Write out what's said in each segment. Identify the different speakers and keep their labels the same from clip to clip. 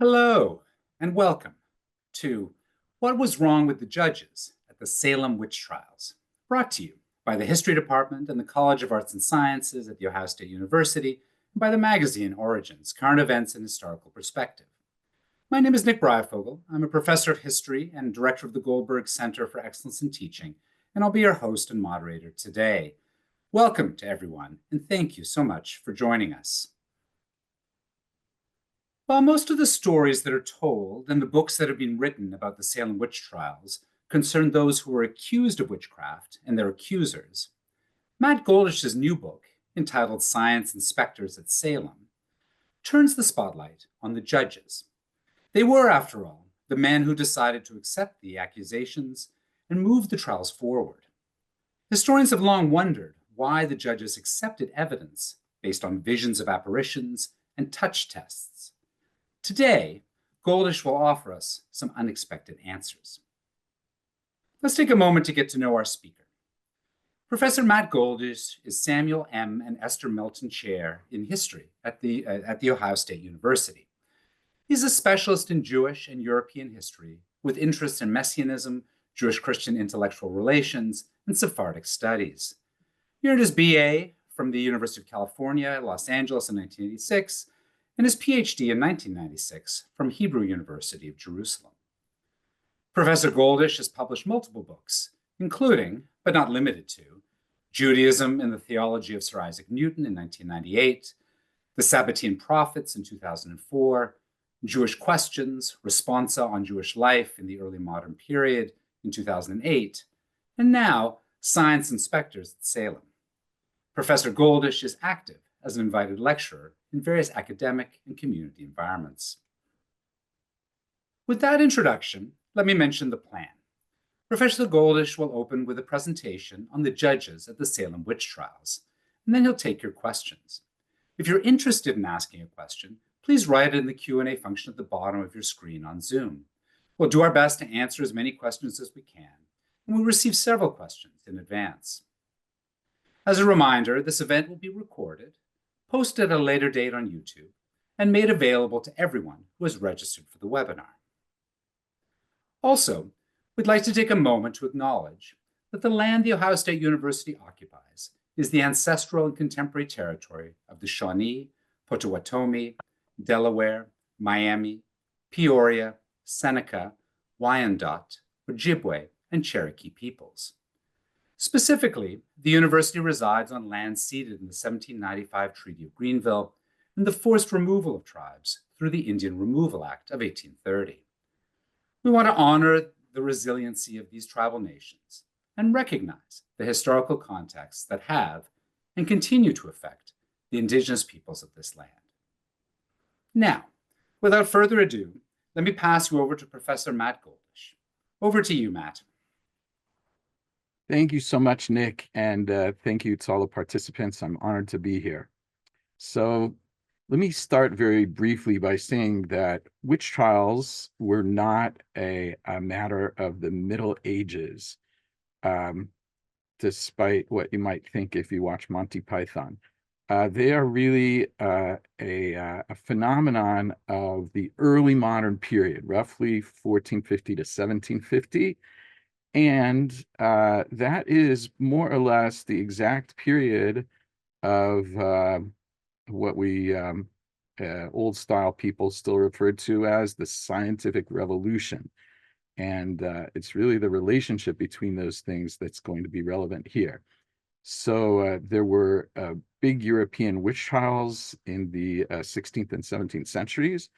Speaker 1: Hello, and welcome to What Was Wrong with the Judges at the Salem Witch Trials, brought to you by the History Department and the College of Arts and Sciences at The Ohio State University, and by the magazine Origins, Current Events and Historical Perspective. My name is Nick Breyfogle. I'm a professor of history and director of the Goldberg Center for Excellence in Teaching, and I'll be your host and moderator today. Welcome to everyone, and thank you so much for joining us. While most of the stories that are told and the books that have been written about the Salem witch trials concern those who were accused of witchcraft and their accusers, Matt Goldish's new book, entitled Science and Specters at Salem, turns the spotlight on the judges. They were, after all, the men who decided to accept the accusations and move the trials forward. Historians have long wondered why the judges accepted evidence based on visions of apparitions and touch tests. Today, Goldish will offer us some unexpected answers. Let's take a moment to get to know our speaker. Professor Matt Goldish is Samuel M. and Esther Melton Chair in History at the Ohio State University. He's a specialist in Jewish and European history with interests in Messianism, Jewish-Christian intellectual relations, and Sephardic studies. He earned his BA from the University of California, Los Angeles in 1986, and his PhD in 1996 from Hebrew University of Jerusalem. Professor Goldish has published multiple books, including, but not limited to, Judaism and the Theology of Sir Isaac Newton in 1998, The Sabbatean Prophets in 2004, Jewish Questions, Responsa on Jewish Life in the Early Modern Period in 2008, and now Science and Specters at Salem. Professor Goldish is active as an invited lecturer in various academic and community environments. With that introduction, let me mention the plan. Professor Goldish will open with a presentation on the judges at the Salem witch trials, and then he'll take your questions. If you're interested in asking a question, please write it in the Q&A function at the bottom of your screen on Zoom. We'll do our best to answer as many questions as we can, and we'll receive several questions in advance. As a reminder, this event will be recorded, posted at a later date on YouTube, and made available to everyone who has registered for the webinar. Also, we'd like to take a moment to acknowledge that the land the Ohio State University occupies is the ancestral and contemporary territory of the Shawnee, Potawatomi, Delaware, Miami, Peoria, Seneca, Wyandot, Ojibwe, and Cherokee peoples. Specifically, the university resides on land ceded in the 1795 Treaty of Greenville and the forced removal of tribes through the Indian Removal Act of 1830. We want to honor the resiliency of these tribal nations and recognize the historical contexts that have and continue to affect the indigenous peoples of this land. Now, without further ado, let me pass you over to Professor Matt Goldish. Over to you, Matt.
Speaker 2: Thank you so much, Nick, and thank you to all the participants. I'm honored to be here. So let me start very briefly by saying that witch trials were not a matter of the Middle Ages, despite what you might think if you watch Monty Python. They are really a phenomenon of the early modern period, roughly 1450 to 1750. And that is more or less the exact period of what we old style people still referred to as the scientific revolution. And it's really the relationship between those things that's going to be relevant here. So there were big European witch trials in the 16th and 17th centuries.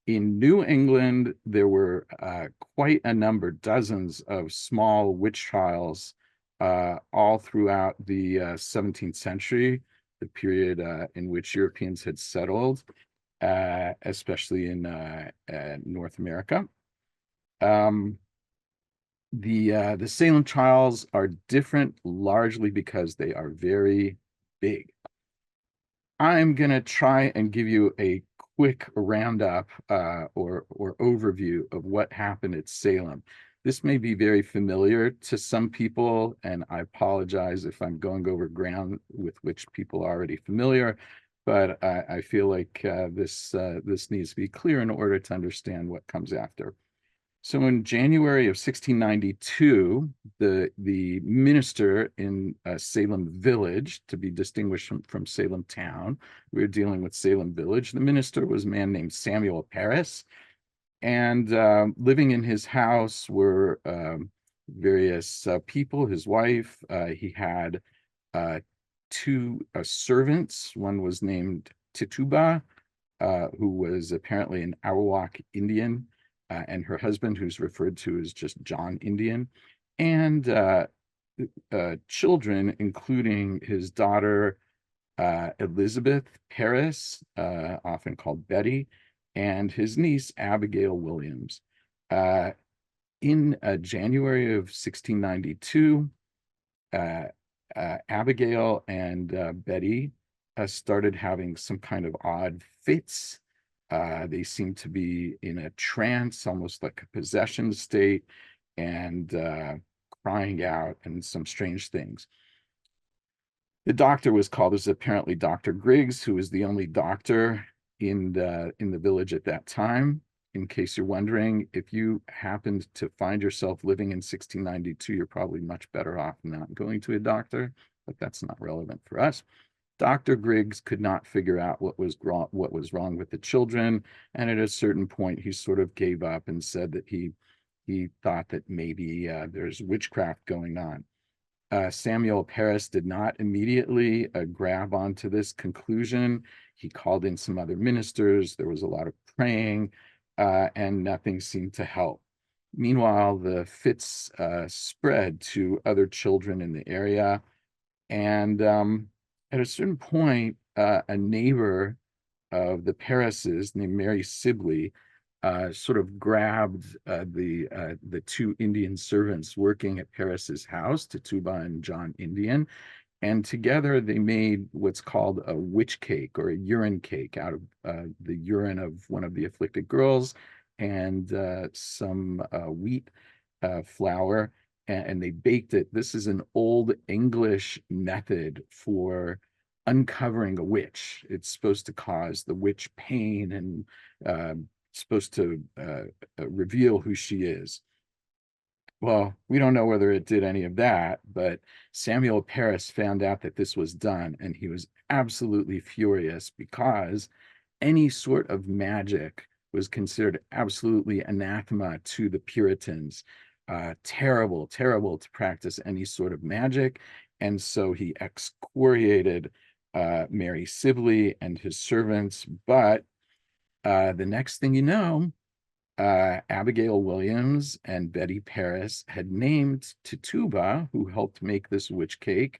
Speaker 2: In New England, there were quite a number, dozens of small witch trials all throughout the 17th century, the period in which Europeans had settled, especially in North America. The Salem trials are different largely because they are very big. I'm going to try and give you a quick roundup or overview of what happened at Salem. This may be very familiar to some people, and I apologize if I'm going over ground with which people are already familiar, but I feel like this needs to be clear in order to understand what comes after. So in January of 1692, the minister in Salem village, to be distinguished from Salem town, we were dealing with Salem village. The minister was a man named Samuel Paris, and living in his house were various people, his wife. He had two servants. One was named Tituba, who was apparently an Arawak Indian, and her husband, who's referred to as just John Indian, and children, including his daughter, Elizabeth Paris, often called Betty, and his niece, Abigail Williams. In January of 1692, Abigail and Betty started having some kind of odd fits. They seemed to be in a trance, almost like a possession state, and crying out and some strange things. The doctor was called as apparently Dr. Griggs, who was the only doctor in the village at that time. In case you're wondering, if you happened to find yourself living in 1692, you're probably much better off not going to a doctor, but that's not relevant for us. Dr. Griggs could not figure out what was wrong with the children, and at a certain point, he sort of gave up and said that he thought that maybe there's witchcraft going on. Samuel Paris did not immediately grab onto this conclusion. He called in some other ministers. There was a lot of praying, and nothing seemed to help. Meanwhile, the fits spread to other children in the area, and at a certain point, a neighbor of the Parises named Mary Sibley sort of grabbed the two Indian servants working at Paris's house, Tituba and John Indian, and together they made what's called a witch cake, or a urine cake, out of the urine of one of the afflicted girls and some wheat flour, and they baked it. This is an old English method for uncovering a witch. It's supposed to cause the witch pain and supposed to reveal who she is. Well, we don't know whether it did any of that, but Samuel Paris found out that this was done, and he was absolutely furious because any sort of magic was considered absolutely anathema to the Puritans. Terrible, terrible to practice any sort of magic. And so he excoriated Mary Sibley and his servants. But the next thing you know, Abigail Williams and Betty Paris had named Tituba, who helped make this witch cake,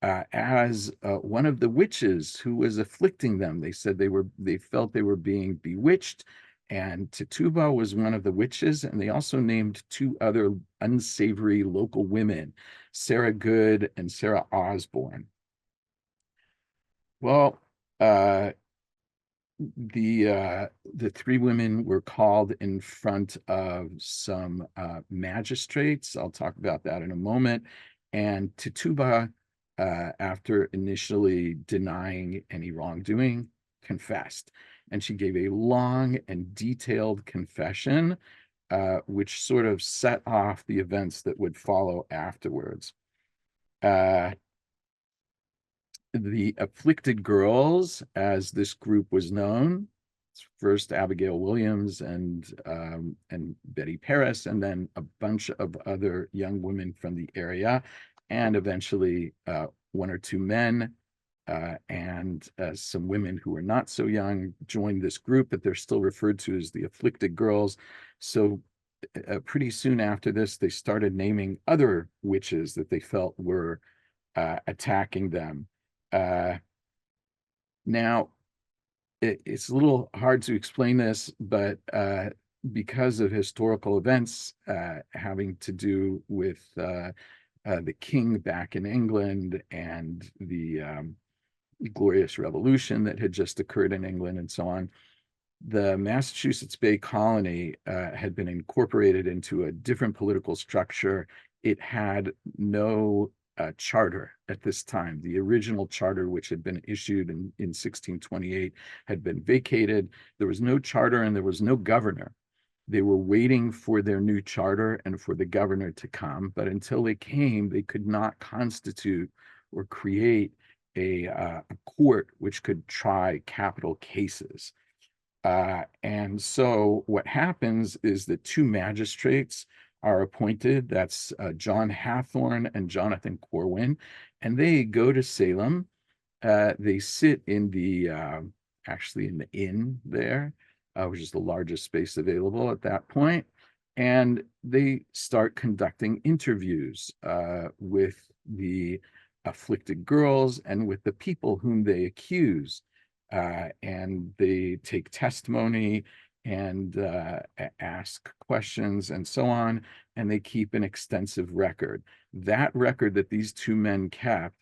Speaker 2: as one of the witches who was afflicting them. They said they felt they were being bewitched, and Tituba was one of the witches. And they also named two other unsavory local women, Sarah Good and Sarah Osborne. Well, the three women were called in front of some magistrates. I'll talk about that in a moment. And Tituba, after initially denying any wrongdoing, confessed. And she gave a long and detailed confession, which sort of set off the events that would follow afterwards. The afflicted girls, as this group was known, first Abigail Williams and Betty Paris, and then a bunch of other young women from the area, and eventually one or two men and some women who were not so young joined this group, but they're still referred to as the afflicted girls. So pretty soon after this, they started naming other witches that they felt were attacking them. Now, it's a little hard to explain this, but because of historical events having to do with the king back in England and the Glorious Revolution that had just occurred in England and so on, the Massachusetts Bay Colony had been incorporated into a different political structure. It had no charter at this time. The original charter, which had been issued in 1628, had been vacated. There was no charter and there was no governor. They were waiting for their new charter and for the governor to come, but until they came, they could not constitute or create a court which could try capital cases. And so what happens is that two magistrates are appointed. That's John Hathorne and Jonathan Corwin, and they go to Salem. They sit in the actually in the inn there, which is the largest space available at that point, and they start conducting interviews with the afflicted girls and with the people whom they accuse. And they take testimony and ask questions and so on, and they keep an extensive record. That record that these two men kept,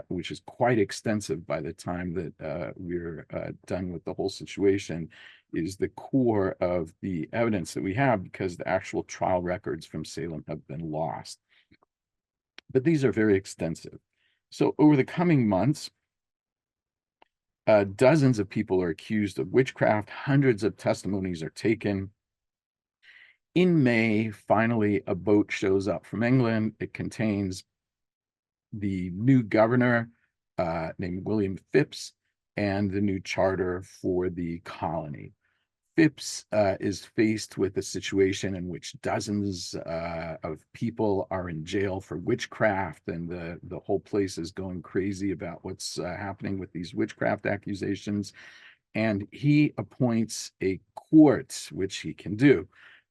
Speaker 2: which is quite extensive by the time that we're done with the whole situation, is the core of the evidence that we have, because the actual trial records from Salem have been lost. But these are very extensive. So over the coming months, dozens of people are accused of witchcraft. Hundreds of testimonies are taken. In May, finally, a boat shows up from England. It contains the new governor named William Phipps and the new charter for the colony. Phipps is faced with a situation in which dozens of people are in jail for witchcraft, and the whole place is going crazy about what's happening with these witchcraft accusations. And he appoints a court, which he can do.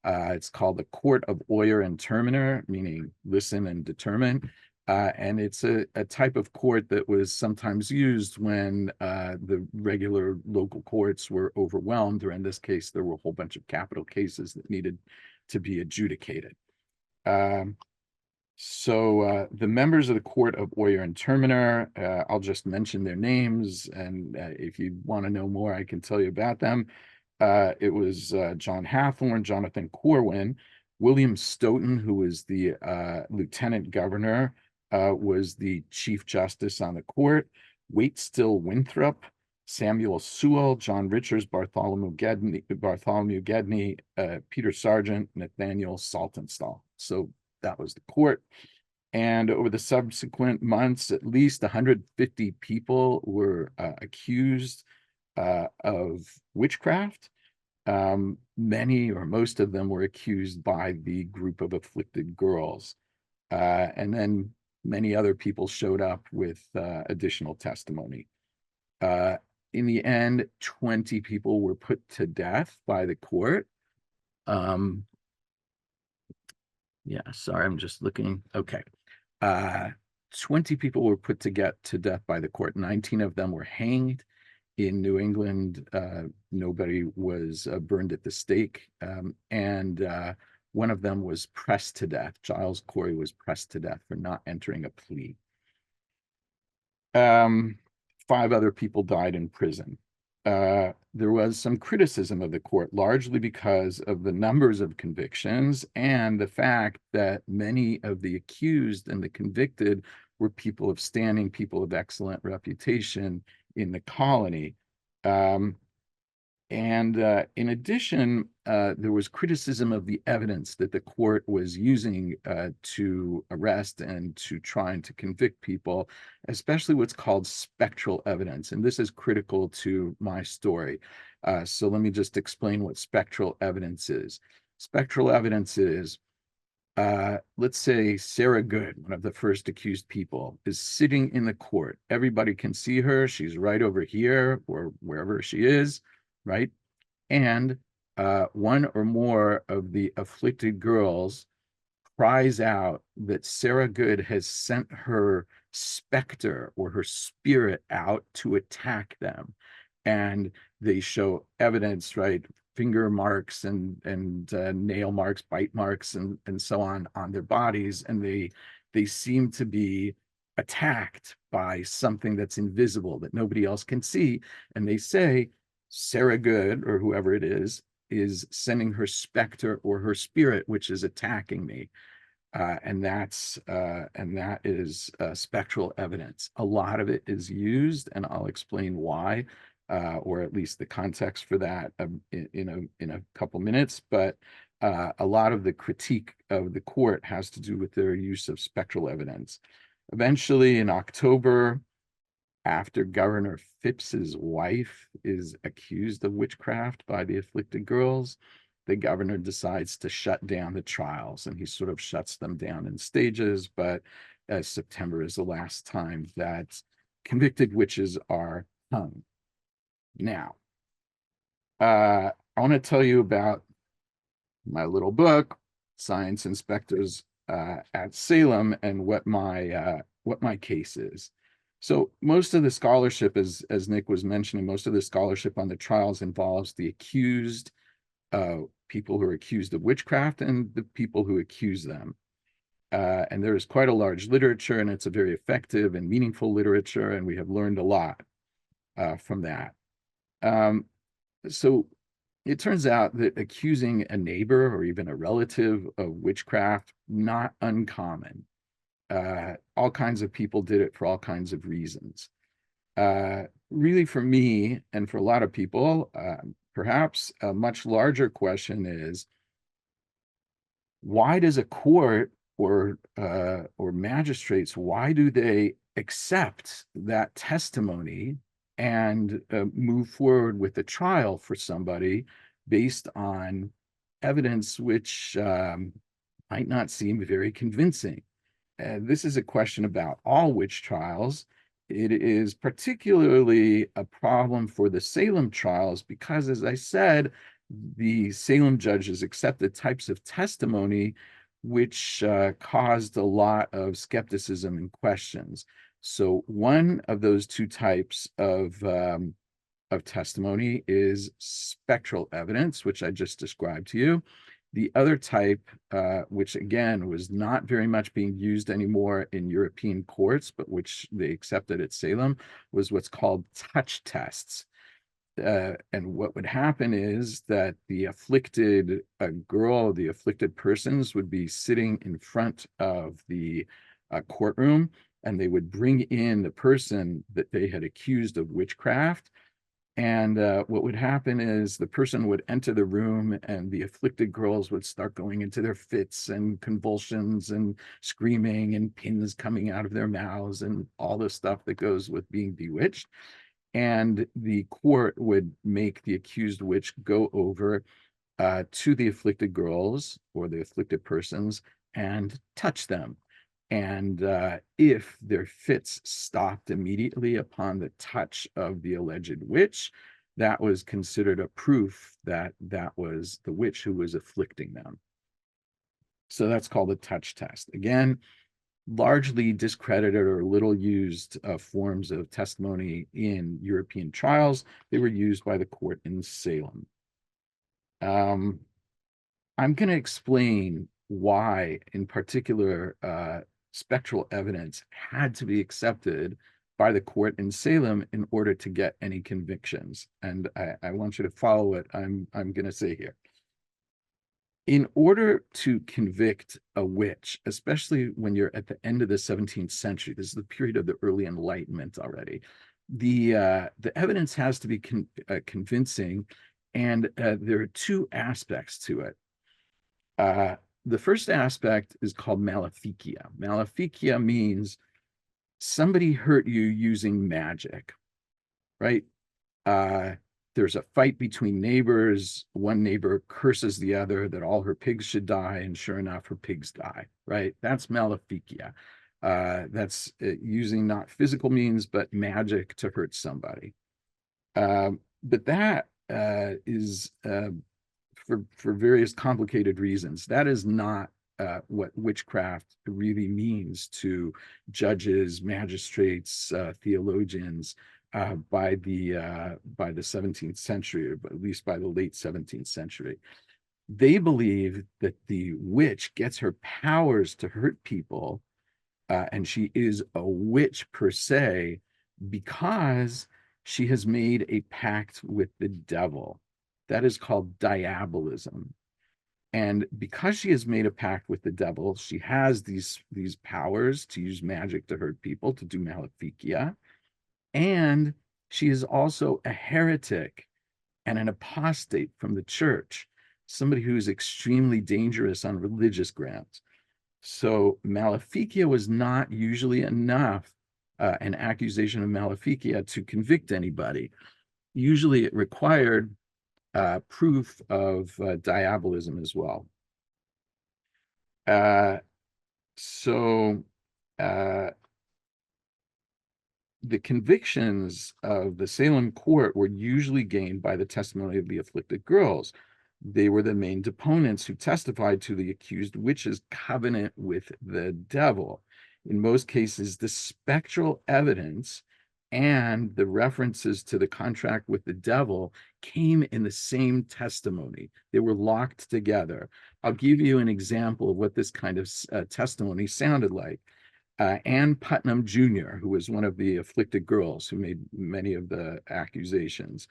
Speaker 2: It's called the Court of Oyer and Terminer, meaning listen and determine. And it's a type of court that was sometimes used when the regular local courts were overwhelmed, or in this case, there were a whole bunch of capital cases that needed to be adjudicated. So the members of the Court of Oyer and Terminer, I'll just mention their names, and if you want to know more, I can tell you about them. It was John Hathorne, Jonathan Corwin, William Stoughton, who was the lieutenant governor, was the chief justice on the court, Waitstill Winthrop, Samuel Sewell, John Richards, Bartholomew Gedney, Peter Sargent, Nathaniel Saltonstall. So that was the court. And over the subsequent months, at least 150 people were accused of witchcraft. Many or most of them were accused by the group of afflicted girls. And then many other people showed up with additional testimony. In the end, 20 people were put to death by the court. Yeah, sorry, I'm just looking. Okay. 20 people were put to death by the court. 19 of them were hanged. In New England, nobody was burned at the stake. And one of them was pressed to death. Giles Corey was pressed to death for not entering a plea. 5 other people died in prison. There was some criticism of the court, largely because of the numbers of convictions and the fact that many of the accused and the convicted were people of standing, people of excellent reputation in the colony. In addition, there was criticism of the evidence that the court was using to arrest and to try and to convict people, especially what's called spectral evidence. And this is critical to my story. So let me just explain what spectral evidence is. Spectral evidence is, let's say Sarah Good, one of the first accused people, is sitting in the court. Everybody can see her. She's right over here or wherever she is, right? And one or more of the afflicted girls cries out that Sarah Good has sent her specter or her spirit out to attack them. And they show evidence, right? Finger marks and nail marks, bite marks, and so on their bodies. And they seem to be attacked by something that's invisible that nobody else can see. And they say, Sarah Good, or whoever it is sending her specter or her spirit, which is attacking me. And that is spectral evidence. A lot of it is used, and I'll explain why, or at least the context for that in a couple minutes. But a lot of the critique of the court has to do with their use of spectral evidence. Eventually, in October, after Governor Phipps's wife is accused of witchcraft by the afflicted girls, the governor decides to shut down the trials, and he sort of shuts them down in stages. But September is the last time that convicted witches are hung. Now, I want to tell you about my little book, Science and Specters at Salem, and what my case is. So most of the scholarship, as Nick was mentioning, most of the scholarship on the trials involves the accused, people who are accused of witchcraft, and the people who accuse them. And there is quite a large literature, and it's a very effective and meaningful literature, and we have learned a lot from that. So it turns out that accusing a neighbor or even a relative of witchcraft, not uncommon. All kinds of people did it for all kinds of reasons. Really, for me and for a lot of people, perhaps a much larger question is, why does a court or magistrates, why do they accept that testimony and move forward with the trial for somebody based on evidence which might not seem very convincing? This is a question about all witch trials. It is particularly a problem for the Salem trials because, as I said, the Salem judges accepted types of testimony which caused a lot of skepticism and questions. So one of those two types of testimony is spectral evidence, which I just described to you. The other type, which again was not very much being used anymore in European courts, but which they accepted at Salem, was what's called touch tests. And what would happen is that the afflicted girl, the afflicted persons would be sitting in front of the courtroom, and they would bring in the person that they had accused of witchcraft. And what would happen is the person would enter the room, and the afflicted girls would start going into their fits and convulsions and screaming and pins coming out of their mouths and all the stuff that goes with being bewitched. And the court would make the accused witch go over to the afflicted girls or the afflicted persons and touch them. And if their fits stopped immediately upon the touch of the alleged witch, that was considered a proof that that was the witch who was afflicting them. So that's called a touch test. Again, largely discredited or little used forms of testimony in European trials. They were used by the court in Salem. I'm going to explain why, in particular, spectral evidence had to be accepted by the court in Salem in order to get any convictions. And I want you to follow what I'm going to say here. In order to convict a witch, especially when you're at the end of the 17th century, this is the period of the early Enlightenment already, the evidence has to be convincing, and there are two aspects to it. The first aspect is called maleficia. Maleficia means somebody hurt you using magic, right? There's a fight between neighbors. One neighbor curses the other that all her pigs should die, and sure enough, her pigs die, right? That's maleficia. That's using not physical means, but magic to hurt somebody. But that is for various complicated reasons. That is not what witchcraft really means to judges, magistrates, theologians by the 17th century, or at least by the late 17th century. They believe that the witch gets her powers to hurt people, and she is a witch per se because she has made a pact with the devil. That is called diabolism. And because she has made a pact with the devil, she has these powers to use magic to hurt people, to do maleficia. And she is also a heretic and an apostate from the church, somebody who is extremely dangerous on religious grounds. So maleficia was not usually enough, an accusation of maleficia to convict anybody. Usually it required proof of diabolism as well. So the convictions of the Salem court were usually gained by the testimony of the afflicted girls. They were the main deponents who testified to the accused witch's covenant with the devil. In most cases, the spectral evidence and the references to the contract with the devil came in the same testimony. They were locked together. I'll give you an example of what this kind of testimony sounded like. Ann Putnam Jr., who was one of the afflicted girls who made many of the accusations,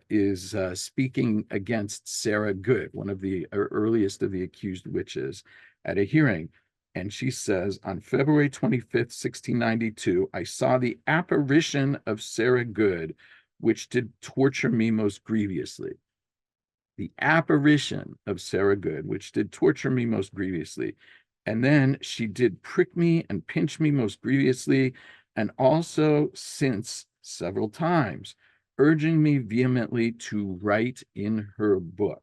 Speaker 2: is speaking against Sarah Good, one of the earliest of the accused witches, at a hearing. And she says, on February 25th, 1692, I saw the apparition of Sarah Good, which did torture me most grievously. The apparition of Sarah Good, which did torture me most grievously. And then she did prick me and pinch me most grievously, and also since several times, urging me vehemently to write in her book.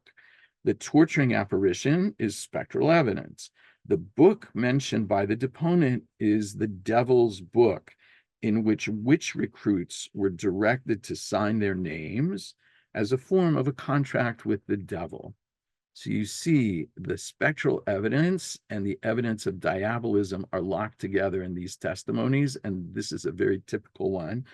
Speaker 2: The torturing apparition is spectral evidence. The book mentioned by the deponent is the Devil's Book, in which witch recruits were directed to sign their names as a form of a contract with the devil. So you see the spectral evidence and the evidence of diabolism are locked together in these testimonies, and this is a very typical one.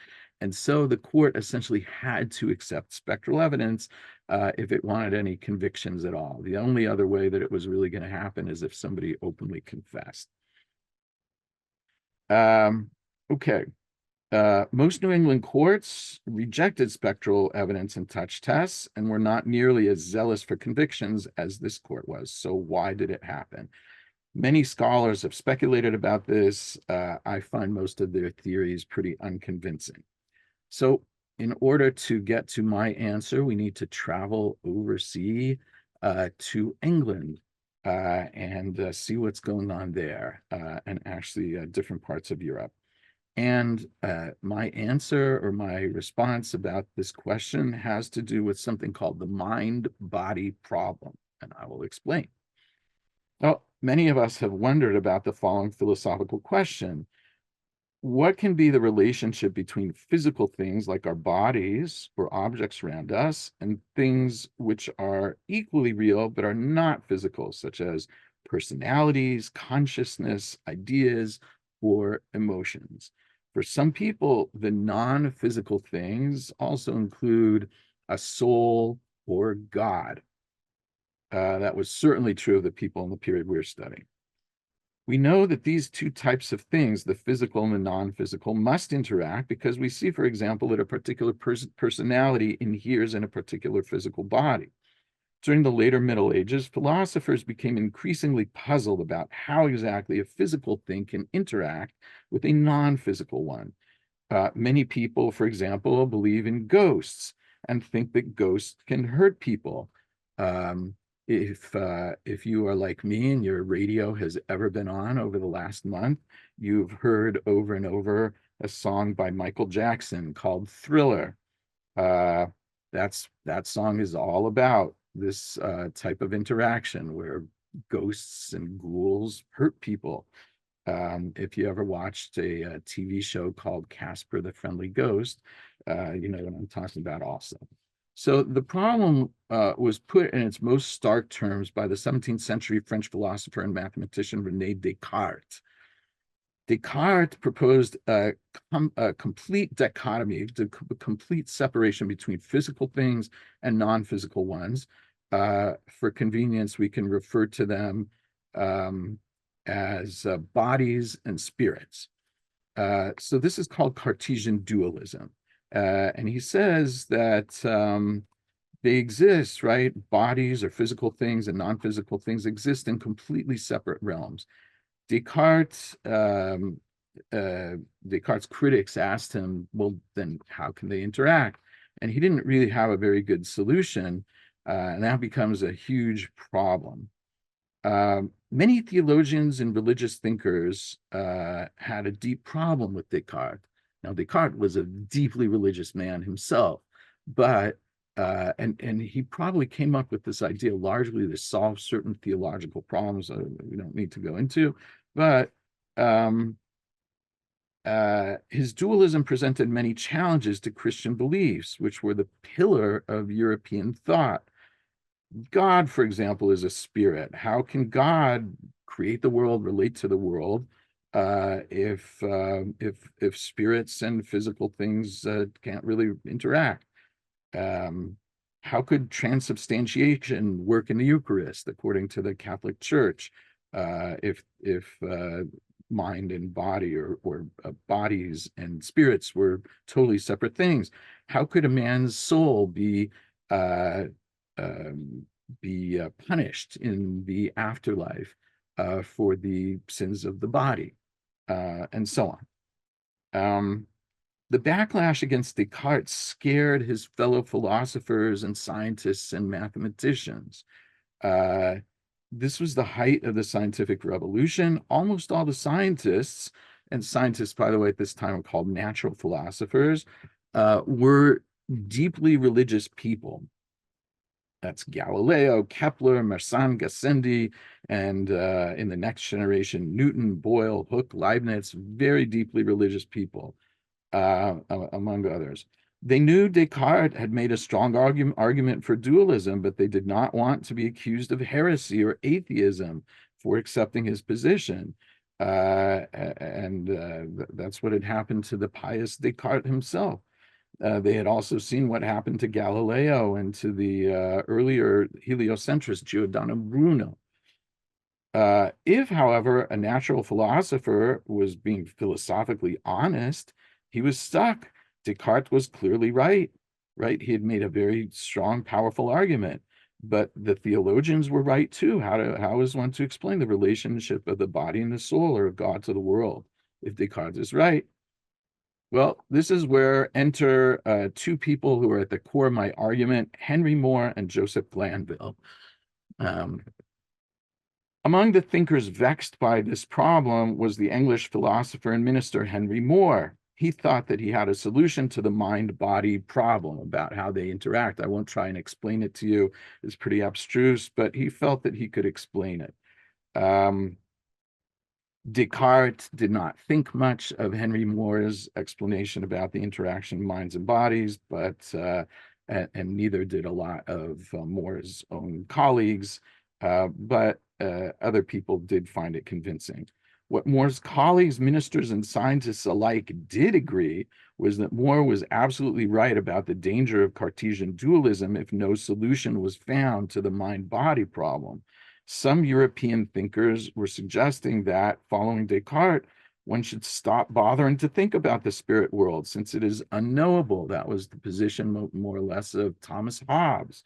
Speaker 2: And so the court essentially had to accept spectral evidence if it wanted any convictions at all. The only other way that it was really going to happen is if somebody openly confessed. Okay. Most New England courts rejected spectral evidence and touch tests and were not nearly as zealous for convictions as this court was. So why did it happen? Many scholars have speculated about this. I find most of their theories pretty unconvincing. So in order to get to my answer, we need to travel overseas to England and see what's going on there, and actually different parts of Europe. And my answer or my response about this question has to do with something called the mind-body problem, and I will explain. Well, many of us have wondered about the following philosophical question. What can be the relationship between physical things like our bodies or objects around us and things which are equally real but are not physical, such as personalities, consciousness, ideas, or emotions? For some people, the non-physical things also include a soul or God. That was certainly true of the people in the period we're studying. We know that these two types of things, the physical and the non-physical, must interact because we see, for example, that a particular personality inheres in a particular physical body. During the later Middle Ages, philosophers became increasingly puzzled about how exactly a physical thing can interact with a non-physical one. Many people, for example, believe in ghosts and think that ghosts can hurt people. If you are like me and your radio has ever been on over the last month, you've heard over and over a song by Michael Jackson called Thriller. That song is all about this type of interaction where ghosts and ghouls hurt people. If you ever watched a TV show called Casper the Friendly Ghost, you know what I'm talking about also. So the problem was put in its most stark terms by the 17th century French philosopher and mathematician René Descartes. Descartes proposed a complete dichotomy, a complete separation between physical things and non-physical ones. For convenience, we can refer to them as bodies and spirits. So this is called Cartesian dualism. And he says that they exist, right? Bodies or physical things and non-physical things exist in completely separate realms. Descartes' critics asked him, well, then how can they interact? And he didn't really have a very good solution, and that becomes a huge problem. Many theologians and religious thinkers had a deep problem with Descartes. Now, Descartes was a deeply religious man himself, but and he probably came up with this idea largely to solve certain theological problems we don't need to go into, but his dualism presented many challenges to Christian beliefs, which were the pillar of European thought. God, for example, is a spirit. How can God create the world, relate to the world, if spirits and physical things can't really interact? How could transubstantiation work in the Eucharist, according to the Catholic Church, if mind and body or bodies and spirits were totally separate things? How could a man's soul be punished in the afterlife for the sins of the body, and so on. The backlash against Descartes scared his fellow philosophers and scientists and mathematicians. This was the height of the scientific revolution. Almost all the scientists, and scientists, by the way, at this time were called natural philosophers, were deeply religious people. That's Galileo, Kepler, Mersenne, Gassendi, and in the next generation, Newton, Boyle, Hooke, Leibniz, very deeply religious people, among others. They knew Descartes had made a strong argument for dualism, but they did not want to be accused of heresy or atheism for accepting his position. That's what had happened to the pious Descartes himself. They had also seen what happened to Galileo and to the earlier heliocentrist Giordano Bruno. If, however, a natural philosopher was being philosophically honest, he was stuck. Descartes was clearly right? He had made a very strong, powerful argument, but the theologians were right too. How is one to explain the relationship of the body and the soul, or of God to the world, if Descartes is right? Well, this is where enter two people who are at the core of my argument, Henry Moore and Joseph Glanville. Among the thinkers vexed by this problem was the English philosopher and minister Henry Moore. He thought that he had a solution to the mind-body problem about how they interact. I won't try and explain it to you. It's pretty abstruse, but he felt that he could explain it. Descartes did not think much of Henry Moore's explanation about the interaction of minds and bodies, but and neither did a lot of Moore's own colleagues, but other people did find it convincing. What Moore's colleagues, ministers, and scientists alike did agree was that Moore was absolutely right about the danger of Cartesian dualism if no solution was found to the mind-body problem. Some European thinkers were suggesting that, following Descartes, one should stop bothering to think about the spirit world since it is unknowable. That was the position more or less of Thomas Hobbes.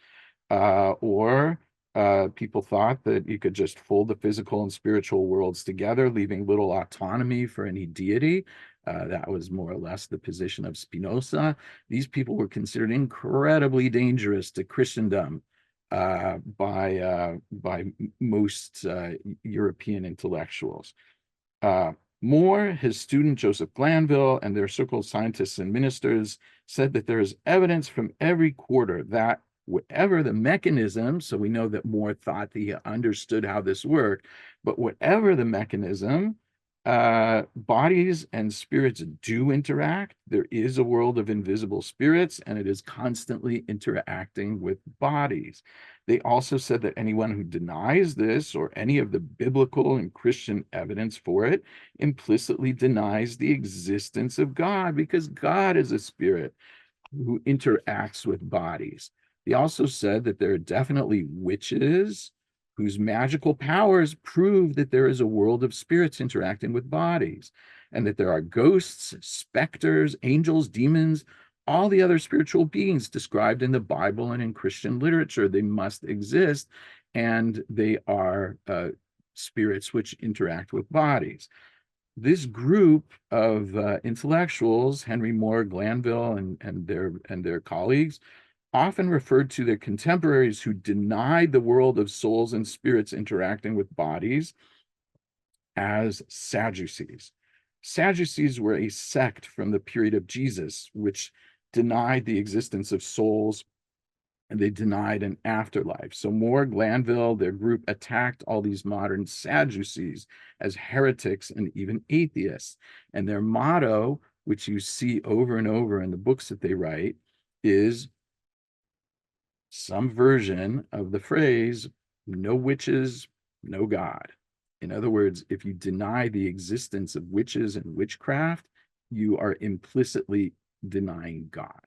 Speaker 2: People thought that you could just fold the physical and spiritual worlds together, leaving little autonomy for any deity. That was more or less the position of Spinoza. These people were considered incredibly dangerous to Christendom by most European intellectuals. Moore, his student Joseph Glanville, and their circle of scientists and ministers said that there is evidence from every quarter that whatever the mechanism, so we know that Moore thought that he understood how this worked, but whatever the mechanism, bodies and spirits do interact. There is a world of invisible spirits, and it is constantly interacting with bodies. They also said that anyone who denies this or any of the biblical and Christian evidence for it implicitly denies the existence of God, because God is a spirit who interacts with bodies. They also said that there are definitely witches whose magical powers prove that there is a world of spirits interacting with bodies, and that there are ghosts, specters, angels, demons, all the other spiritual beings described in the Bible and in Christian literature. They must exist, and they are spirits which interact with bodies. This group of intellectuals, Henry Moore, Glanville, and their colleagues, often referred to their contemporaries who denied the world of souls and spirits interacting with bodies as Sadducees. Sadducees were a sect from the period of Jesus, which denied the existence of souls, and they denied an afterlife. So Moore, Glanville, their group attacked all these modern Sadducees as heretics and even atheists. And their motto, which you see over and over in the books that they write, is some version of the phrase, no witches, no God. In other words, if you deny the existence of witches and witchcraft, you are implicitly denying God,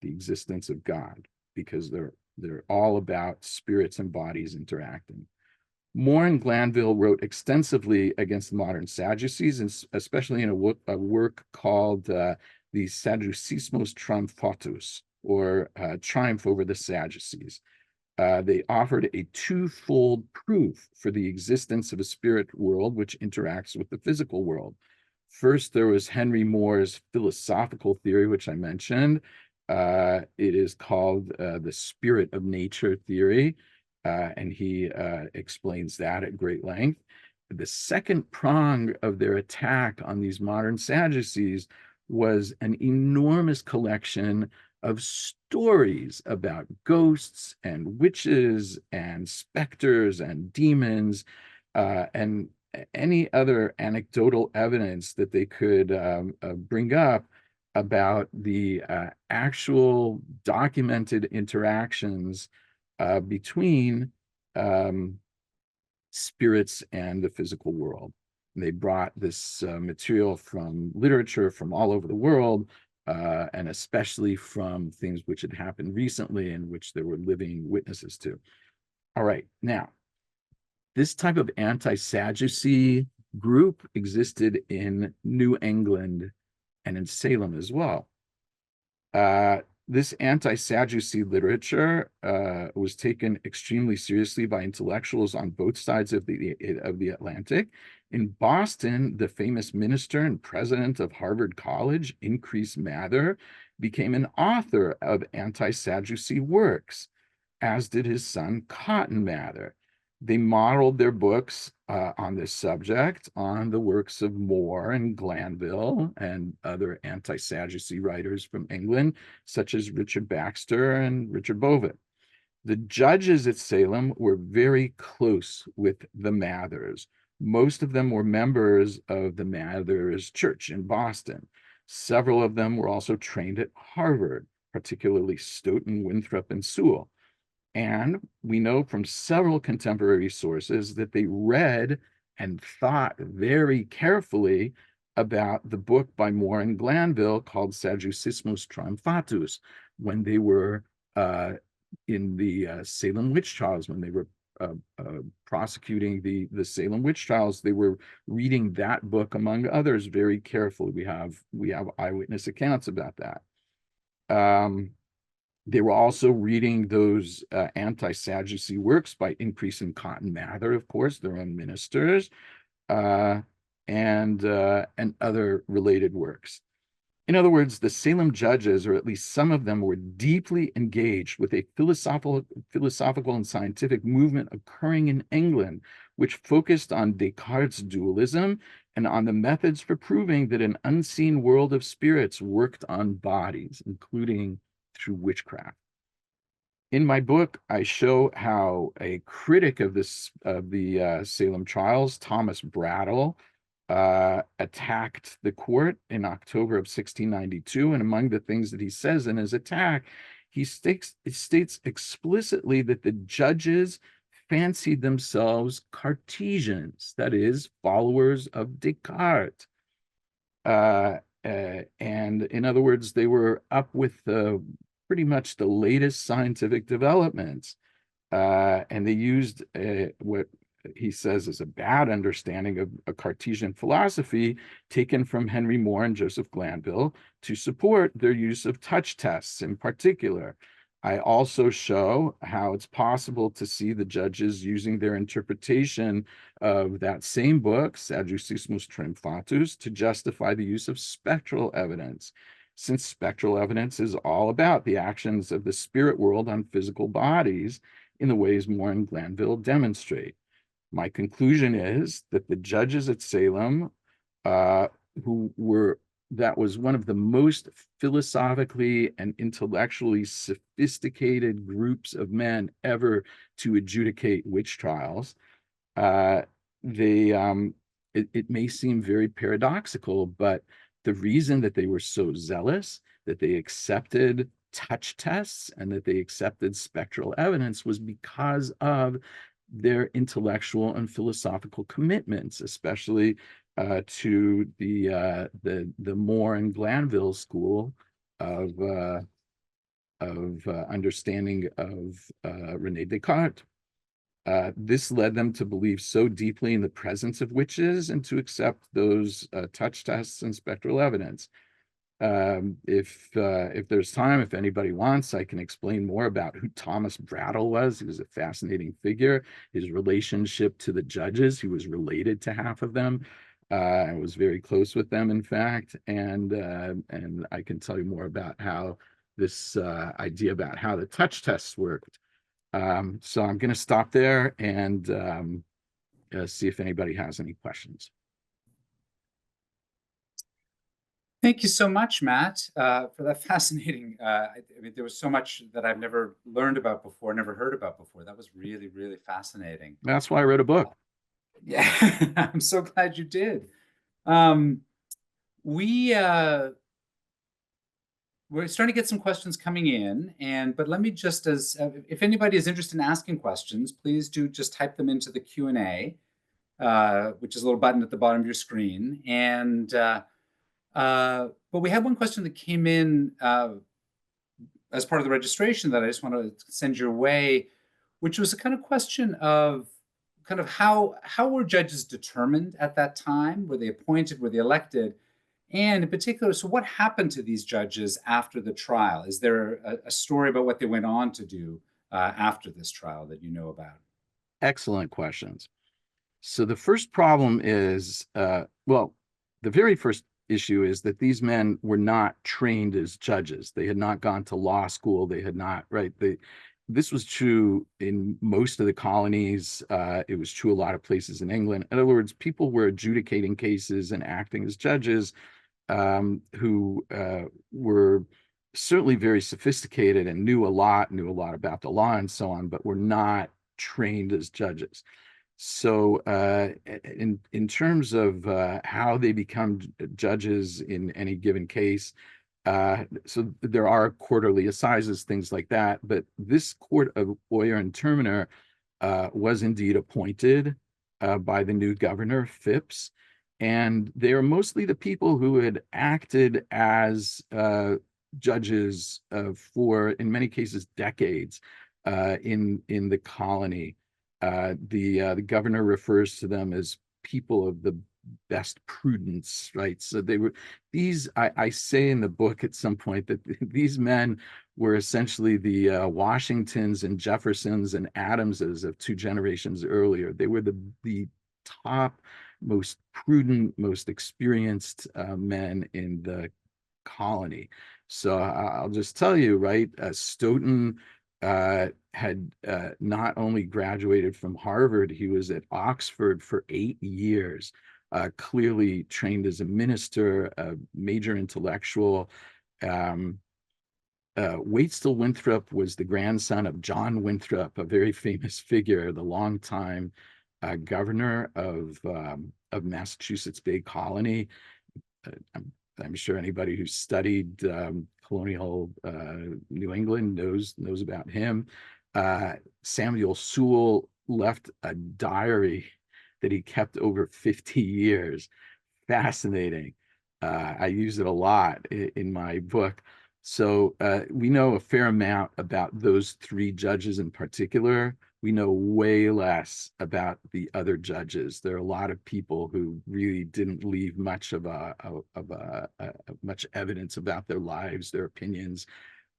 Speaker 2: the existence of God, because they're all about spirits and bodies interacting. Moore and Glanville wrote extensively against modern Sadducees, and especially in a work called the Sadducismus Triumphatus, or Triumph over the Sadducees. They offered a twofold proof for the existence of a spirit world which interacts with the physical world. First, there was Henry Moore's philosophical theory, which I mentioned. It is called the spirit of nature theory, and he explains that at great length. The second prong of their attack on these modern Sadducees was an enormous collection of stories about ghosts and witches and specters and demons, and any other anecdotal evidence that they could bring up about the actual documented interactions between spirits and the physical world. And they brought this material from literature from all over the world, and especially from things which had happened recently and which there were living witnesses to. All right, now, this type of anti-Sadducee group existed in New England and in Salem as well. This anti-Sadducee literature was taken extremely seriously by intellectuals on both sides of the Atlantic. In Boston, the famous minister and president of Harvard College, Increase Mather, became an author of anti-Sadducee works, as did his son, Cotton Mather. They modeled their books on this subject on the works of Moore and Glanville and other anti-Sadducee writers from England, such as Richard Baxter and Richard Bovett. The judges at Salem were very close with the Mathers. Most of them were members of the Mathers Church in Boston. Several of them were also trained at Harvard, particularly Stoughton, Winthrop, and Sewell. And we know from several contemporary sources that they read and thought very carefully about the book by Moore and Glanville called Sadducismus Triumphatus when they were in the Salem witch trials, when they were prosecuting the Salem witch trials. They were reading that book, among others, very carefully. We have eyewitness accounts about that. They were also reading those anti-Sadducee works by Increase and Cotton Mather, of course, their own ministers, and other related works. In other words, the Salem judges, or at least some of them, were deeply engaged with a philosophical and scientific movement occurring in England, which focused on Descartes' dualism and on the methods for proving that an unseen world of spirits worked on bodies, including through witchcraft. In my book, I show how a critic of the Salem trials, Thomas Brattle, attacked the court in October of 1692. And among the things that he says in his attack, he states explicitly that the judges fancied themselves Cartesians, that is, followers of Descartes. And in other words, they were up with pretty much the latest scientific developments. And they used what he says, is a bad understanding of a Cartesian philosophy taken from Henry Moore and Joseph Glanville to support their use of touch tests in particular. I also show how it's possible to see the judges using their interpretation of that same book, Sadducismus Triumphatus, to justify the use of spectral evidence, since spectral evidence is all about the actions of the spirit world on physical bodies in the ways Moore and Glanville demonstrate. My conclusion is that the judges at Salem, that was one of the most philosophically and intellectually sophisticated groups of men ever to adjudicate witch trials. It may seem very paradoxical, but the reason that they were so zealous, that they accepted touch tests and that they accepted spectral evidence, was because of their intellectual and philosophical commitments, especially to the Moore and Glanville school of understanding of René Descartes. This led them to believe so deeply in the presence of witches and to accept those touch tests and spectral evidence. If there's time, if anybody wants, I can explain more about who Thomas Brattle was. He was a fascinating figure. His relationship to the judges, he was related to half of them. I was very close with them, in fact, and I can tell you more about how this idea about how the touch tests worked. So I'm going to stop there and see if anybody has any questions.
Speaker 1: Thank you so much, Matt, for that fascinating. I mean, there was so much that I've never learned about before, never heard about before. That was really, really fascinating.
Speaker 2: That's why I wrote a book.
Speaker 1: Yeah, I'm so glad you did. We're starting to get some questions coming in, but let me just, if anybody is interested in asking questions, please do just type them into the Q&A, which is a little button at the bottom of your screen. But we had one question that came in as part of the registration that I just want to send your way, which was a kind of question of kind of how were judges determined at that time? Were they appointed? Were they elected? And in particular, so what happened to these judges after the trial? Is there a story about what they went on to do after this trial that you know about?
Speaker 2: Excellent questions. So the first problem is, well, the very first issue is that these men were not trained as judges. They had not gone to law school. They had not, right? This was true in most of the colonies. It was true a lot of places in England. In other words, people were adjudicating cases and acting as judges who were certainly very sophisticated and knew a lot about the law and so on, but were not trained as judges. So in terms of how they become judges in any given case, so there are quarterly assizes, things like that, but this court of Oyer and Terminer was indeed appointed by the new governor, Phipps, and they are mostly the people who had acted as judges for, in many cases, decades in the colony. The governor refers to them as people of the best prudence, right? So they were these, I say in the book at some point that these men were essentially the Washingtons and Jeffersons and Adamses of 2 generations earlier. They were the top, most prudent, most experienced men in the colony. So I'll just tell you, right, Stoughton had not only graduated from Harvard, he was at Oxford for 8 years, clearly trained as a minister, a major intellectual. Waitstill Winthrop was the grandson of John Winthrop, a very famous figure, the longtime governor of Massachusetts Bay Colony. I'm sure anybody who studied colonial New England knows about him. Samuel Sewall left a diary that he kept over 50 years. Fascinating. I use it a lot in my book. So we know a fair amount about those 3 judges in particular. we know way less about the other judges. There are a lot of people who really didn't leave much of much evidence about their lives, their opinions,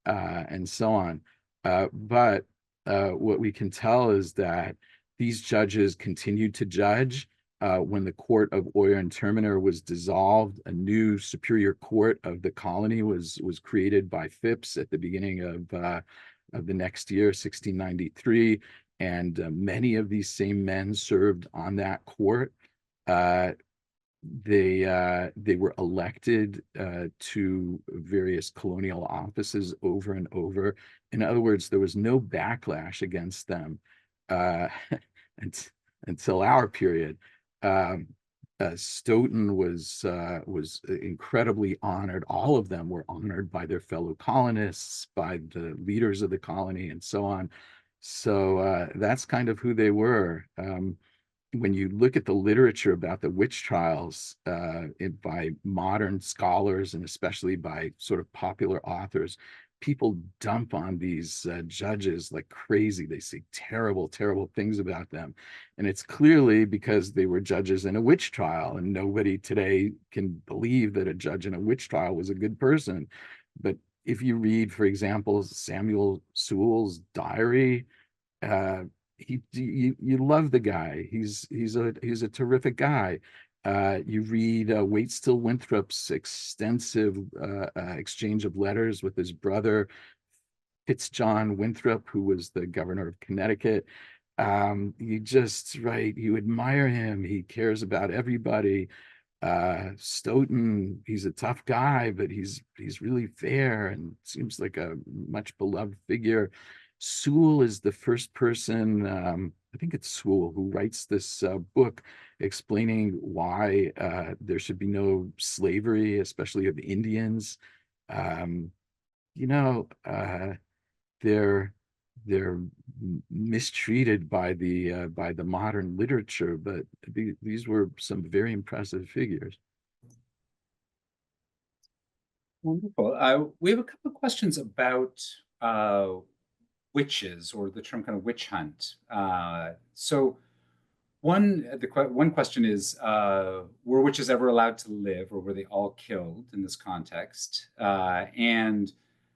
Speaker 2: and so on. But what we can tell is that these judges continued to judge. When the court of Oyer and Terminer was dissolved, a new superior court of the colony was created by Phipps at the beginning of the next year, 1693, and many of these same men served on that court. They were elected to various colonial offices over and over. In other words, there was no backlash against them uh, until our period. Stoughton was incredibly honored. All of them were honored by their fellow colonists, by the leaders of the colony, and so on. So that's kind of who they were. When you look at the literature about the witch trials by modern scholars, and especially by sort of popular authors, people dump on these judges like crazy. They say terrible, terrible things about them. And it's clearly because they were judges in a witch trial, and nobody today can believe that a judge in a witch trial was a good person. But if you read, for example, Samuel Sewell's diary, you love the guy. He's a terrific guy. You read Waitstill Winthrop's extensive exchange of letters with his brother Fitzjohn Winthrop, who was the governor of Connecticut. You admire him. He cares about everybody. Stoughton, he's a tough guy, but he's really fair and seems like a much beloved figure. Sewell is the first person, I think it's Sewell, who writes this book explaining why there should be no slavery, especially of Indians. Um, you know, they're mistreated by the modern literature, but these were some very impressive figures.
Speaker 1: Wonderful. We have a couple of questions about witches, or the term kind of witch hunt. So one question is, were witches ever allowed to live, or were they all killed in this context? And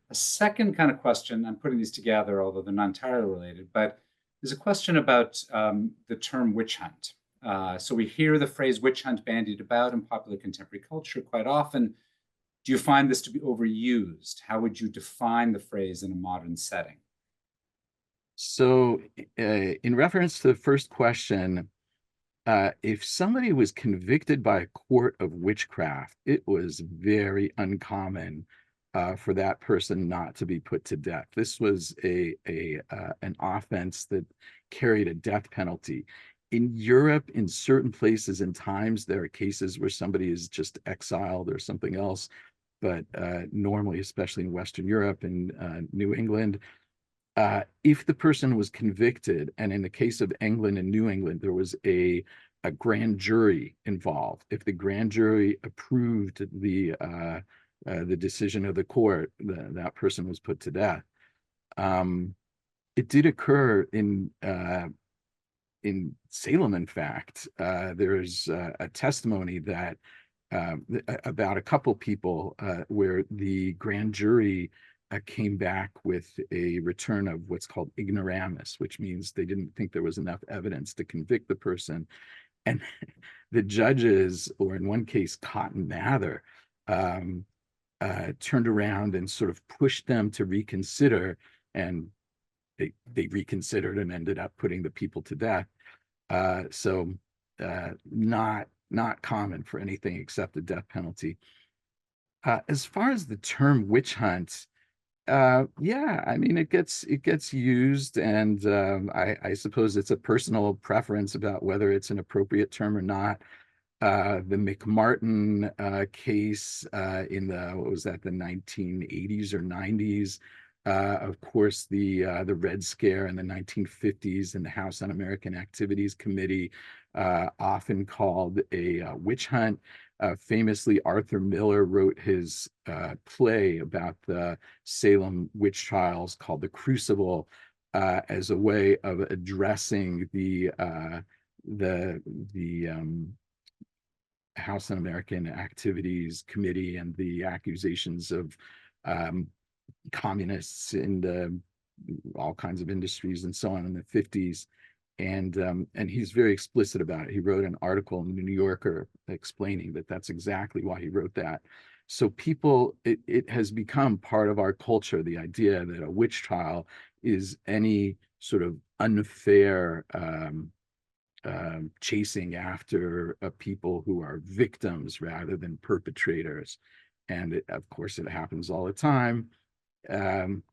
Speaker 1: a second kind of question, I'm putting these together, although they're not entirely related, but there's a question about the term witch hunt. So we hear the phrase witch hunt bandied about in popular contemporary culture quite often. Do you find this to be overused? How would you define the phrase in a modern setting?
Speaker 2: So in reference to the first question, if somebody was convicted by a court of witchcraft, it was very uncommon for that person not to be put to death. This was an offense that carried a death penalty. In Europe, in certain places and times, there are cases where somebody is just exiled or something else. But normally, especially in Western Europe and New England, if the person was convicted, and in the case of England and New England, there was a grand jury involved. If the grand jury approved the decision of the court, that person was put to death. It did occur in Salem, in fact. There's a testimony that about a couple people where the grand jury came back with a return of what's called ignoramus, which means they didn't think there was enough evidence to convict the person. And the judges, or in one case, Cotton Mather, turned around and sort of pushed them to reconsider, and they reconsidered and ended up putting the people to death. So not common for anything except the death penalty. As far as the term witch hunt, yeah, I mean, it gets used, and I suppose it's a personal preference about whether it's an appropriate term or not. The McMartin case in the 1980s or 90s. Of course, the Red Scare in the 1950s and the House Un-American Activities Committee, often called a witch hunt. Famously, Arthur Miller wrote his play about the Salem witch trials called The Crucible. as a way of addressing the House Un-American Activities Committee and the accusations of um, communists in all kinds of industries and so on in the 50s. And he's very explicit about it. He wrote an article in the New Yorker explaining that that's exactly why he wrote that. So it has become part of our culture, the idea that a witch trial is any sort of unfair chasing after people who are victims rather than perpetrators. And of course, it happens all the time. Um,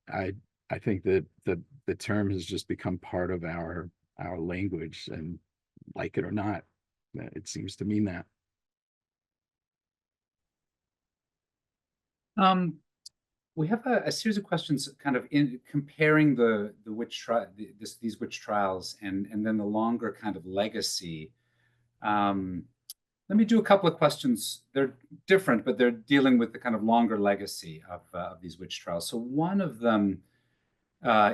Speaker 2: I I think that the term has just become part of our language, and like it or not, it seems to mean that.
Speaker 1: Um, we have a series of questions kind of in comparing the witch trial, these witch trials, and then the longer kind of legacy. Um, Let me do a couple of questions. They're different, but they're dealing with the kind of longer legacy of these witch trials. So one of them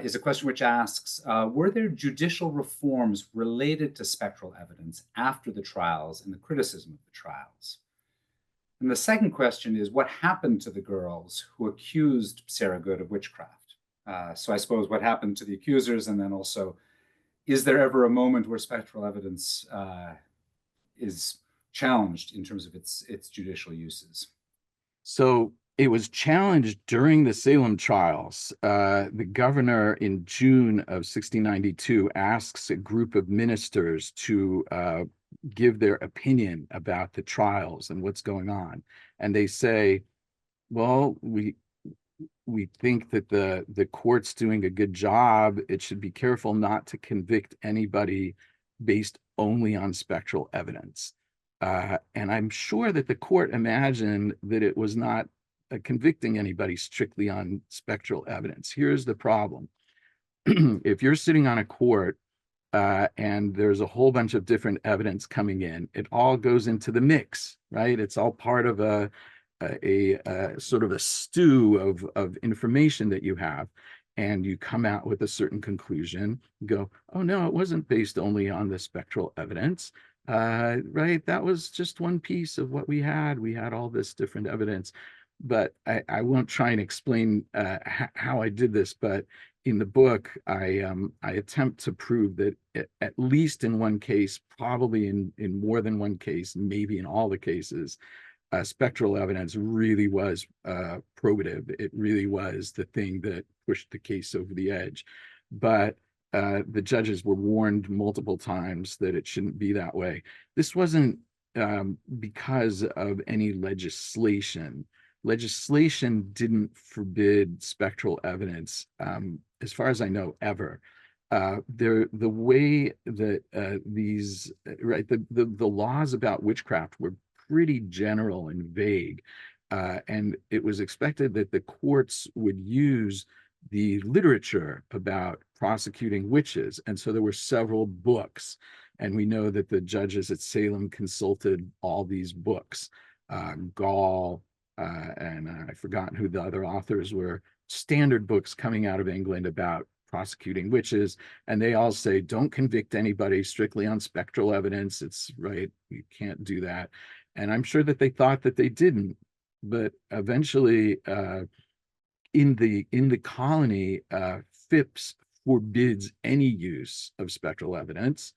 Speaker 1: is a question which asks, were there judicial reforms related to spectral evidence after the trials and the criticism of the trials? And the second question is, what happened to the girls who accused Sarah Good of witchcraft? So I suppose what happened to the accusers, and then also, is there ever a moment where spectral evidence is challenged in terms of its judicial uses?
Speaker 2: So it was challenged during the Salem trials. The governor in June of 1692 asks a group of ministers to give their opinion about the trials and what's going on. And they say, well, we think that the court's doing a good job. It should be careful not to convict anybody based only on spectral evidence. And I'm sure that the court imagined that it was not convicting anybody strictly on spectral evidence. Here's the problem. If you're sitting on a court and there's a whole bunch of different evidence coming in, it all goes into the mix, right? It's all part of a sort of a stew of information that you have, and you come out with a certain conclusion, go, oh no, it wasn't based only on the spectral evidence, right? That was just one piece of what we had. We had all this different evidence, but I won't try and explain how I did this, but in the book, I attempt to prove that at least in one case, probably in more than one case, maybe in all the cases, spectral evidence really was probative. It really was the thing that pushed the case over the edge. But the judges were warned multiple times that it shouldn't be that way. This wasn't because of any legislation. Legislation didn't forbid spectral evidence, as far as I know, ever. The way that these right the laws about witchcraft were pretty general and vague, and it was expected that the courts would use the literature about prosecuting witches, and so there were several books, and we know that the judges at Salem consulted all these books, Gall, and I've forgotten who the other authors were, standard books coming out of England about prosecuting witches, and they all say don't convict anybody strictly on spectral evidence. It's right, you can't do that. And I'm sure that they thought that they didn't, but eventually in the colony, Phipps forbids any use of spectral evidence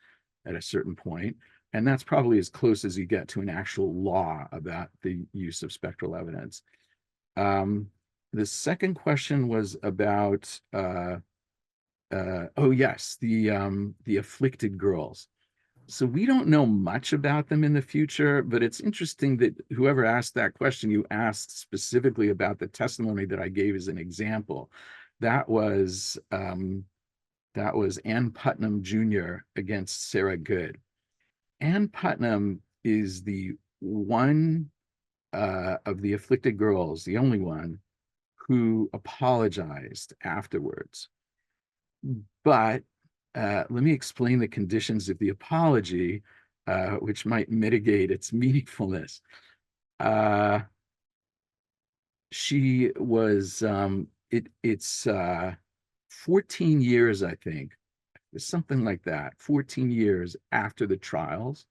Speaker 2: at a certain point, and that's probably as close as you get to an actual law about the use of spectral evidence. The second question was about oh yes, the afflicted girls. So we don't know much about them in the future, but it's interesting that whoever asked that question, you asked specifically about the testimony that I gave as an example. That was Ann Putnam Jr. against Sarah Good. Ann Putnam is the one of the afflicted girls, the only one, who apologized afterwards. But let me explain the conditions of the apology, which might mitigate its meaningfulness. She was, it's 14 years, I think, something like that, 14 years after the trials.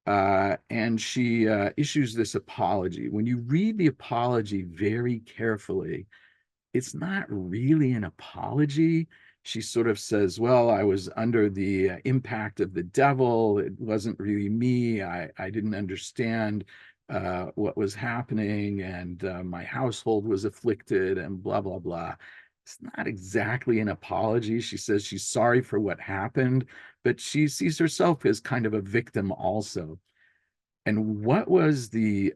Speaker 2: And she issues this apology. When you read the apology very carefully, it's not really an apology. She sort of says, well, I was under the impact of the devil. It wasn't really me. I didn't understand what was happening, and my household was afflicted, and blah, blah, blah. It's not exactly an apology. She says she's sorry for what happened, but she sees herself as kind of a victim also. And what was the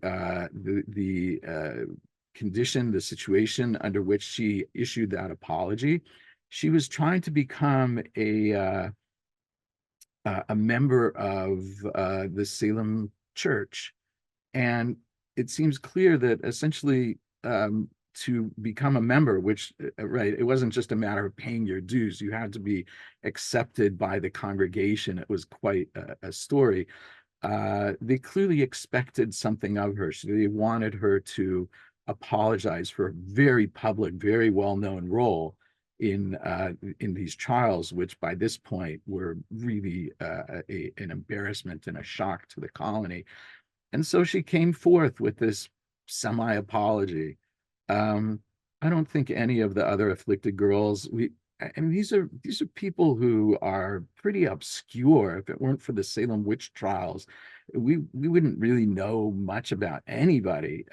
Speaker 2: condition, the situation under which she issued that apology? She was trying to become a member of the Salem church, and it seems clear that essentially to become a member, which right, it wasn't just a matter of paying your dues. You had to be accepted by the congregation. It was quite a story. They clearly expected something of her. So they wanted her to apologize for a very public, very well-known role in these trials, which by this point were really an embarrassment and a shock to the colony. And so she came forth with this semi-apology. I don't think any of the other afflicted girls, and these are people who are pretty obscure. If it weren't for the Salem witch trials, we wouldn't really know much about anybody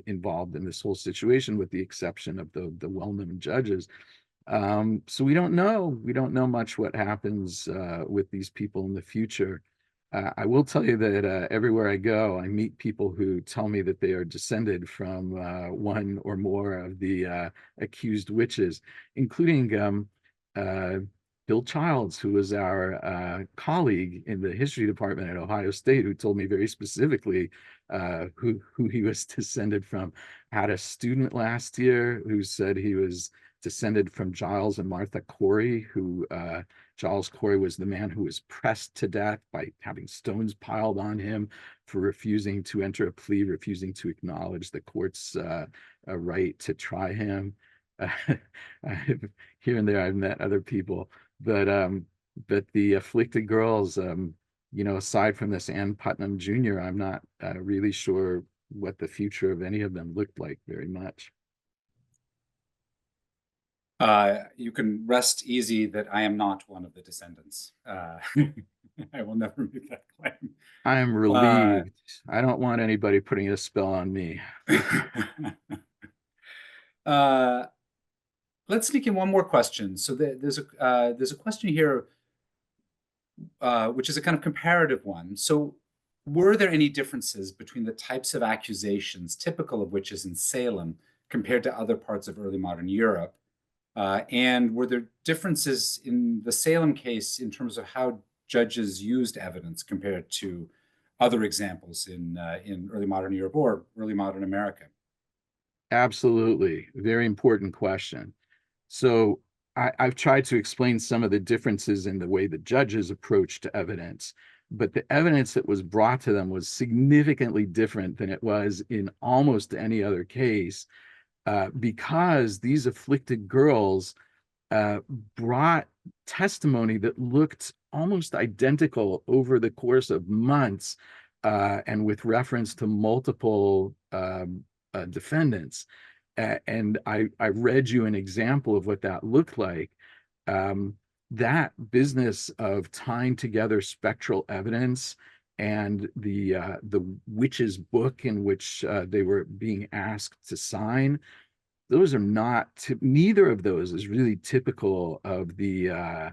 Speaker 2: involved in this whole situation, with the exception of the well-known judges. So we don't know much what happens with these people in the future. I will tell you that everywhere I go, I meet people who tell me that they are descended from one or more of the accused witches, including Bill Childs, who was our colleague in the history department at Ohio State, who told me very specifically who he was descended from. I had a student last year who said he was descended from Giles and Martha Corey, who Giles Corey was the man who was pressed to death by having stones piled on him for refusing to enter a plea, refusing to acknowledge the court's right to try him. Here and there, I've met other people, but the afflicted girls, aside from this Ann Putnam Jr., I'm not really sure what the future of any of them looked like very much.
Speaker 1: You can rest easy that I am not one of the descendants. I will never make that claim.
Speaker 2: I am relieved. I don't want anybody putting a spell on me.
Speaker 1: Let's sneak in one more question. So there's a question here, which is a kind of comparative one. So were there any differences between the types of accusations typical of witches in Salem compared to other parts of early modern Europe? And were there differences in the Salem case in terms of how judges used evidence compared to other examples in early modern Europe or early modern America?
Speaker 2: Absolutely. Very important question. So I've tried to explain some of the differences in the way the judges approached evidence, but the evidence that was brought to them was significantly different than it was in almost any other case, because these afflicted girls brought testimony that looked almost identical over the course of months, and with reference to multiple defendants. And I read you an example of what that looked like. That business of tying together spectral evidence and the witch's book in which they were being asked to sign, those are not, neither of those is really typical of the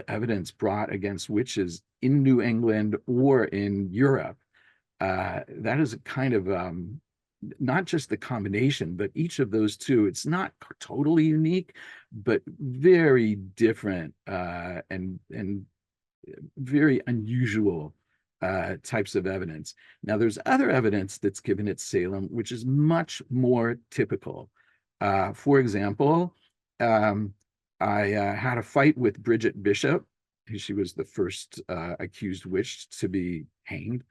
Speaker 2: evidence brought against witches in New England or in Europe. That is a kind of not just the combination, but each of those two. It's not totally unique, but very different and very unusual types of evidence. Now, there's other evidence that's given at Salem, which is much more typical. For example, I had a fight with Bridget Bishop. She was the first accused witch to be hanged.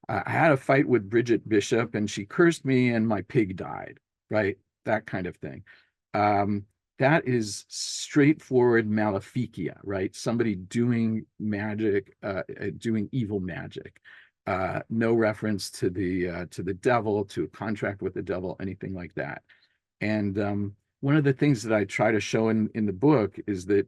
Speaker 2: I had a fight with Bridget Bishop, and she cursed me, and my pig died, right? That kind of thing. that is straightforward maleficia, right? Somebody doing magic, doing evil magic. No reference to the devil, to a contract with the devil, anything like that. And one of the things that I try to show in the book is that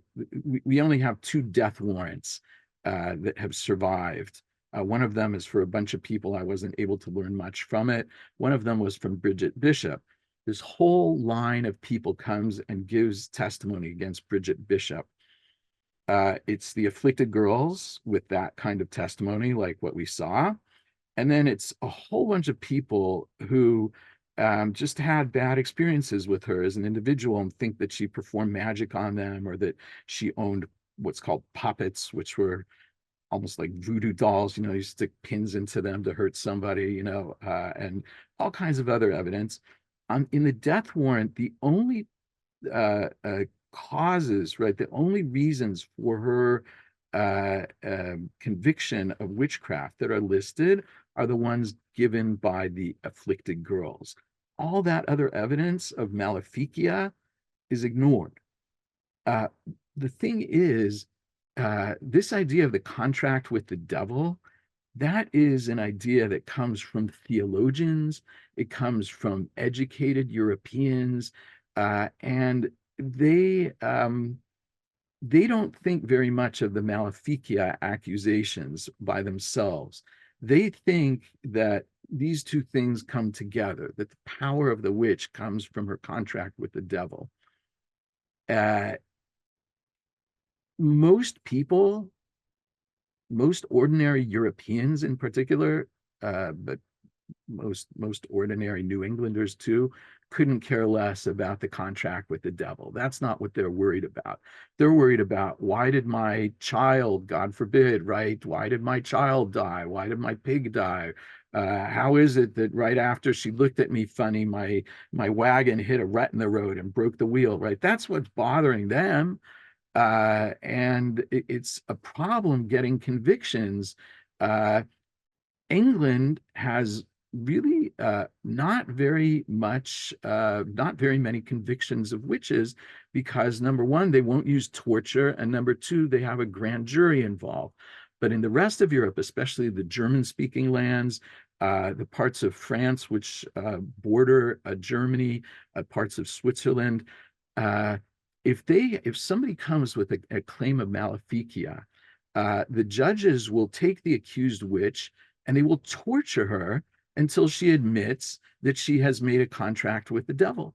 Speaker 2: we only have 2 death warrants that have survived. One of them is for a bunch of people. I wasn't able to learn much from it. One of them was from Bridget Bishop. This whole line of people comes and gives testimony against Bridget Bishop. It's the afflicted girls with that kind of testimony, like what we saw. And then it's a whole bunch of people who just had bad experiences with her as an individual and think that she performed magic on them, or that she owned what's called puppets, which were almost like voodoo dolls. You stick pins into them to hurt somebody, and all kinds of other evidence. In the death warrant, the only causes, right, the only reasons for her conviction of witchcraft that are listed are the ones given by the afflicted girls. All that other evidence of maleficia is ignored. The thing is, this idea of the contract with the devil, that is an idea that comes from theologians. It comes from educated Europeans, and they don't think very much of the maleficia accusations by themselves. They think that these 2 things come together, that the power of the witch comes from her contract with the devil. Most people, most ordinary Europeans in particular, but most ordinary New Englanders too, couldn't care less about the contract with the devil. That's not what they're worried about. They're worried about, why did my child, God forbid, right? Why did my child die? Why did my pig die? How is it that right after she looked at me funny, my wagon hit a rut in the road and broke the wheel, right? That's what's bothering them. And it's a problem getting convictions. England has really not very many convictions of witches, because number one, they won't use torture, and number two, they have a grand jury involved. But in the rest of Europe, especially the German-speaking lands, the parts of France which border Germany, parts of Switzerland, if somebody comes with a claim of maleficia, the judges will take the accused witch and they will torture her until she admits that she has made a contract with the devil.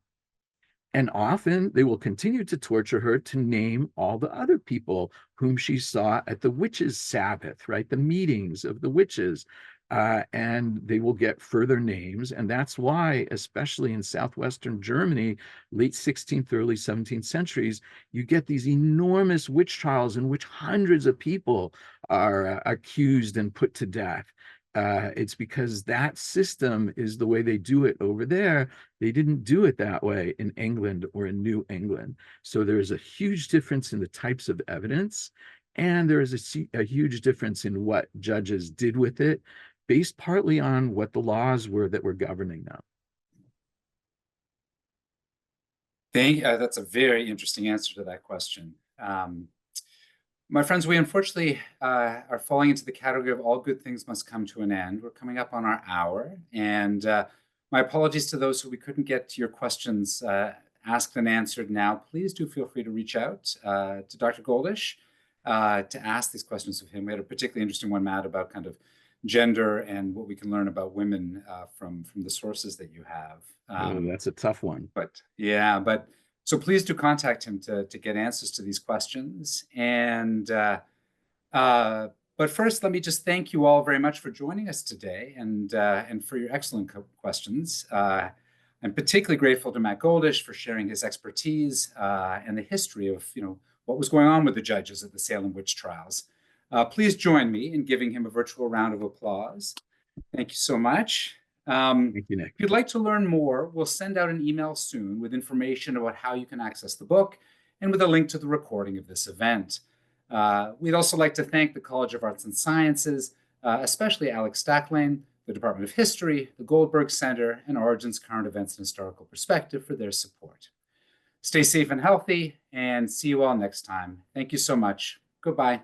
Speaker 2: And often they will continue to torture her to name all the other people whom she saw at the witches' Sabbath, right? The meetings of the witches. And they will get further names. And that's why, especially in southwestern Germany, late 16th, early 17th centuries, you get these enormous witch trials in which hundreds of people are accused and put to death. It's because that system is the way they do it over there. They didn't do it that way in England or in New England. So there's a huge difference in the types of evidence, and there is a huge difference in what judges did with it, based partly on what the laws were that were governing them.
Speaker 1: That's a very interesting answer to that question. My friends, we unfortunately are falling into the category of all good things must come to an end. We're coming up on our hour, and my apologies to those who we couldn't get to your questions asked and answered now. Please do feel free to reach out to Dr. Goldish to ask these questions of him. We had a particularly interesting one, Matt, about kind of gender and what we can learn about women from the sources that you have.
Speaker 2: That's a tough one.
Speaker 1: But so please do contact him to get answers to these questions. And but first, let me just thank you all very much for joining us today and for your excellent questions. I'm particularly grateful to Matt Goldish for sharing his expertise and the history of what was going on with the judges at the Salem witch trials. Please join me in giving him a virtual round of applause. Thank you so much.
Speaker 2: Thank you, Nick.
Speaker 1: If you'd like to learn more, we'll send out an email soon with information about how you can access the book and with a link to the recording of this event. We'd also like to thank the College of Arts and Sciences, especially Alex Stacklane, the Department of History, the Goldberg Center, and Origins Current Events and Historical Perspective for their support. Stay safe and healthy, and see you all next time. Thank you so much. Goodbye.